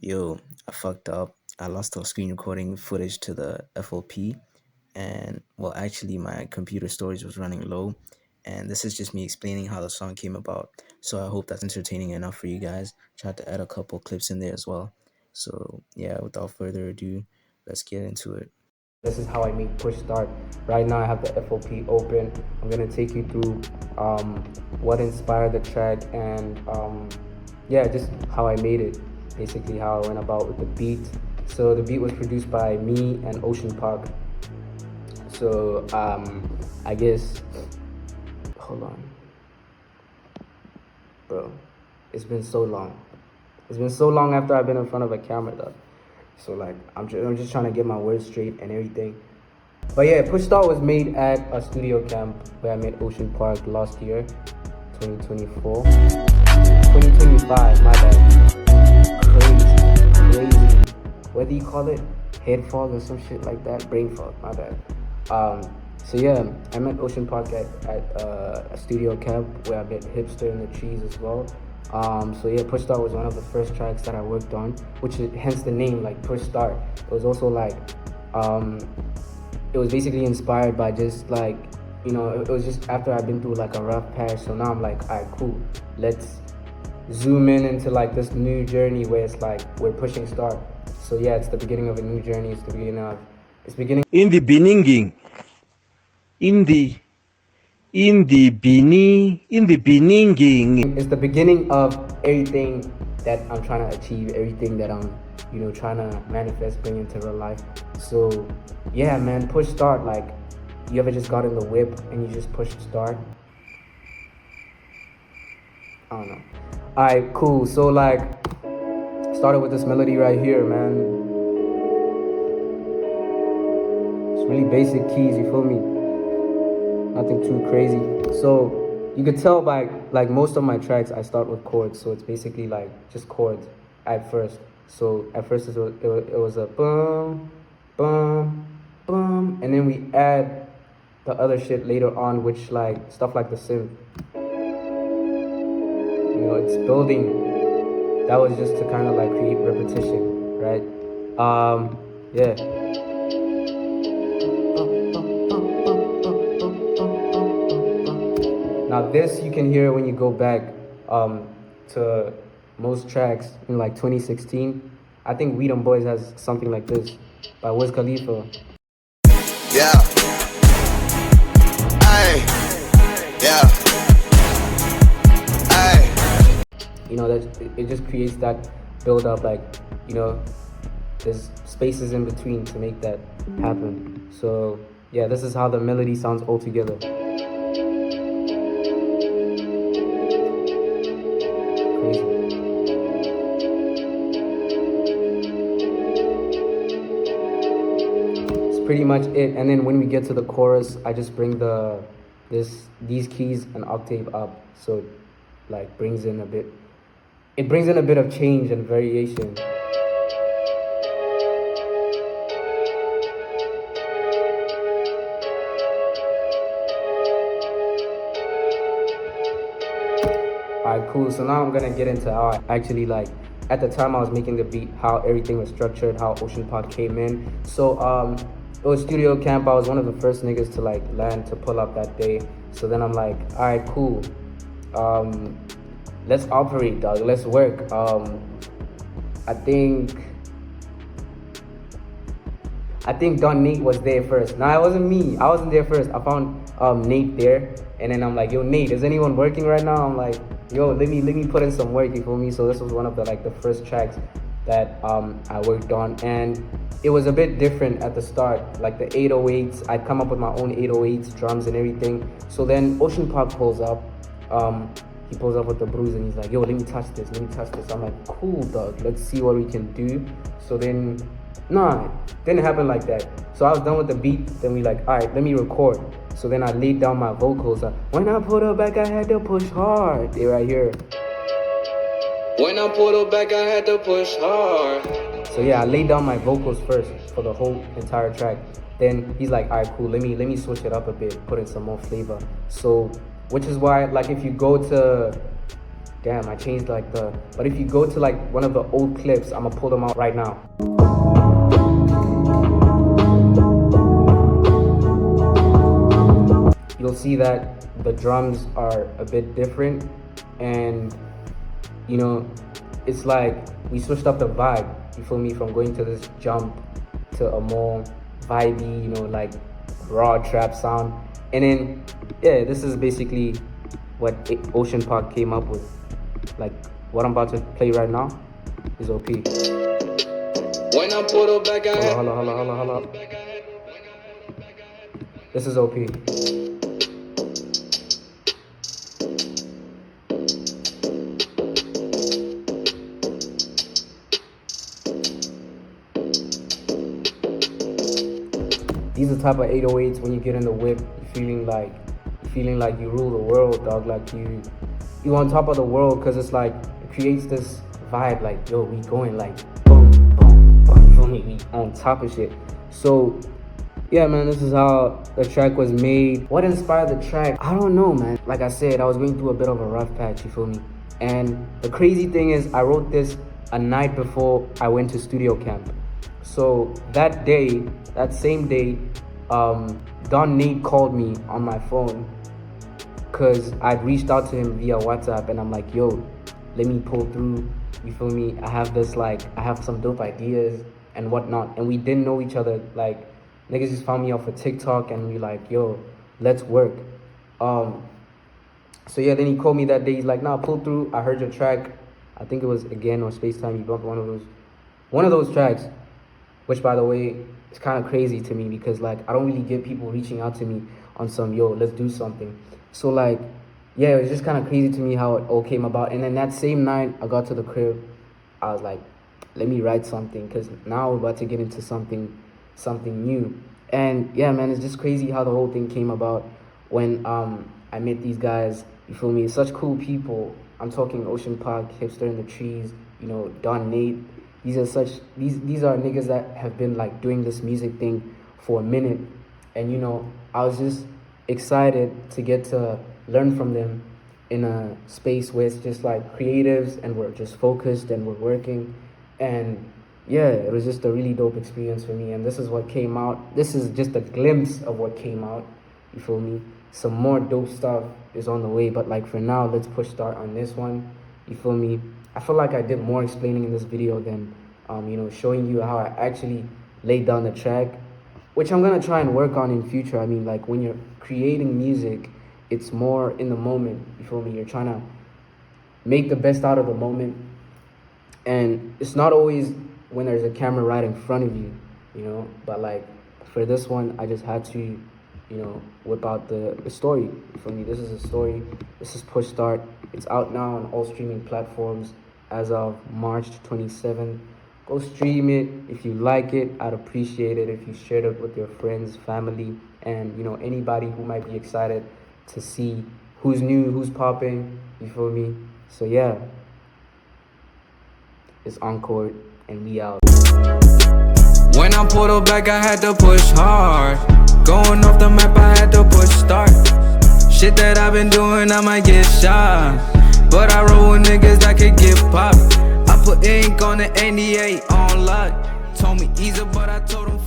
Yo, I fucked up. I lost the screen recording footage to the FOP, and well, actually, my computer storage was running low. And this is just me explaining how the song came about. So I hope that's entertaining enough for you guys. Tried to add a couple clips in there as well. So yeah, without further ado, let's get into it. This is how I made push start. Right now I have the FOP open. I'm gonna take you through what inspired the track and yeah, just how I made it. Basically how I went about with the beat. So the beat was produced by me and Ocean Park. So I guess, hold on, bro. It's been so long. It's been so long after I've been in front of a camera though. So like I'm just trying to get my words straight and everything. But yeah, Push Start was made at a studio camp where I met Ocean Park last year, 2024. 2025, my bad. Crazy. What do you call it? Head fog or some shit like that? Brain fog, my bad. So yeah, I met Ocean Park at a studio camp where I met Hipster in the Trees as well. So yeah, Push Start was one of the first tracks that I worked on, which is hence the name, like Push Start. It was also like, it was basically inspired by just like, it was just after I've been through like a rough patch. So now I'm like, alright, cool. Let's zoom in into like this new journey where it's like we're pushing start. So yeah, it's the beginning of a new journey. It's beginning in the beginning, in the beginning. It's the beginning of everything that I'm trying to achieve, everything that I'm, trying to manifest, bring into real life. So yeah, man, push start. Like, you ever just got in the whip and you just push start? I don't know. Alright, cool. So like, started with this melody right here, man. It's really basic keys, you feel me? Nothing too crazy. So you could tell by like most of my tracks I start with chords, so it's basically like just chords at first. So at first it was a boom, boom, boom, and then we add the other shit later on, which like stuff like the synth. It's building. That was just to kind of like create repetition, right? Yeah. Now this you can hear when you go back to most tracks in like 2016. I think We Them Boys has something like this by Wiz Khalifa. Yeah. Ay. Yeah. Ay. That it just creates that build up, like, there's spaces in between to make that happen. So yeah, this is how the melody sounds all together. Pretty much it. And then when we get to the chorus, I just bring these keys an octave up, so it like brings in a bit of change and variation. Alright, cool. So now I'm gonna get into how I actually, like, at the time I was making the beat, how everything was structured, how Ocean Park came in. So it was studio camp. I was one of the first niggas to like land to pull up that day. So then I'm like, alright, cool. Let's operate, dog. Let's work. I think Don Nate was there first. Nah, it wasn't me. I wasn't there first. I found Nate there, and then I'm like, yo, Nate, is anyone working right now? I'm like, yo, let me put in some work, you feel me? So this was one of the first tracks that I worked on, and it was a bit different at the start. Like the 808s, I'd come up with my own 808s, drums and everything. So then Ocean Park pulls up. He pulls up with the bruise and he's like, yo, let me touch this. I'm like, cool, dog. Let's see what we can do. So then, nah, didn't happen like that. So I was done with the beat. Then we like, all right, let me record. So then I laid down my vocals. When I pulled her back, I had to push hard. They right here. When I pulled her back, I had to push hard. So yeah, I laid down my vocals first for the whole entire track. Then he's like, all right, cool, let me switch it up a bit, put in some more flavor. So, which is why, like, if you go to Damn, I changed like the. But if you go to like one of the old clips, I'm gonna pull them out right now. You'll see that the drums are a bit different, and you know, it's like we switched up the vibe. You feel me? From going to this jump to a more vibey, you know, like raw trap sound, and then yeah, this is basically what Ocean Park came up with. Like what I'm about to play right now is OP. When I put it back ahead. Hold up. This is OP. These are the type of 808s when you get in the whip, you're feeling like you rule the world, dog. Like you on top of the world, because it's like it creates this vibe like, yo, we going like boom, boom, boom, you feel me? We on top of shit. So yeah, man, this is how the track was made. What inspired the track? I don't know, man. Like I said, I was going through a bit of a rough patch, you feel me? And the crazy thing is, I wrote this a night before I went to studio camp. So that day, that same day, Don Nate called me on my phone because I'd reached out to him via WhatsApp, and I'm like, yo, let me pull through, you feel me? I have some dope ideas and whatnot. And we didn't know each other. Like, niggas just found me off of TikTok, and we like, yo, let's work. So yeah, then he called me that day. He's like, nah, pull through. I heard your track. I think it was Again or Space Time. You bumped one of those tracks, which, by the way, is kind of crazy to me because like I don't really get people reaching out to me on some, yo, let's do something. So like, yeah, it was just kind of crazy to me how it all came about. And then that same night, I got to the crib. I was like, let me write something, because now we're about to get into something new. And yeah, man, it's just crazy how the whole thing came about when I met these guys. You feel me? Such cool people. I'm talking Ocean Park, Hipster in the Trees, you know, Don Nate. These are niggas that have been like doing this music thing for a minute. And you know, I was just excited to get to learn from them in a space where it's just like creatives and we're just focused and we're working. And yeah, it was just a really dope experience for me. And this is what came out. This is just a glimpse of what came out. You feel me? Some more dope stuff is on the way. But like for now, let's push start on this one. You feel me? I feel like I did more explaining in this video than, you know, showing you how I actually laid down the track, which I'm going to try and work on in future. I mean, like when you're creating music, it's more in the moment. You feel me? You're trying to make the best out of the moment. And it's not always when there's a camera right in front of you, you know, but like for this one, I just had to, you know, whip out the story. For me, this is a story. This is Push Start. It's out now on all streaming platforms as of March 27th. Go stream it. If you like it, I'd appreciate it if you shared it with your friends, family, and you know, anybody who might be excited to see who's new, who's popping. You feel me? So yeah, it's Encore and we out. When I pulled up back, I had to push hard. Going off the map, I had to push start. Shit that I've been doing, I might get shot, but I roll with niggas that could get popped. I put ink on the NDA on lock. Told me easy, but I told him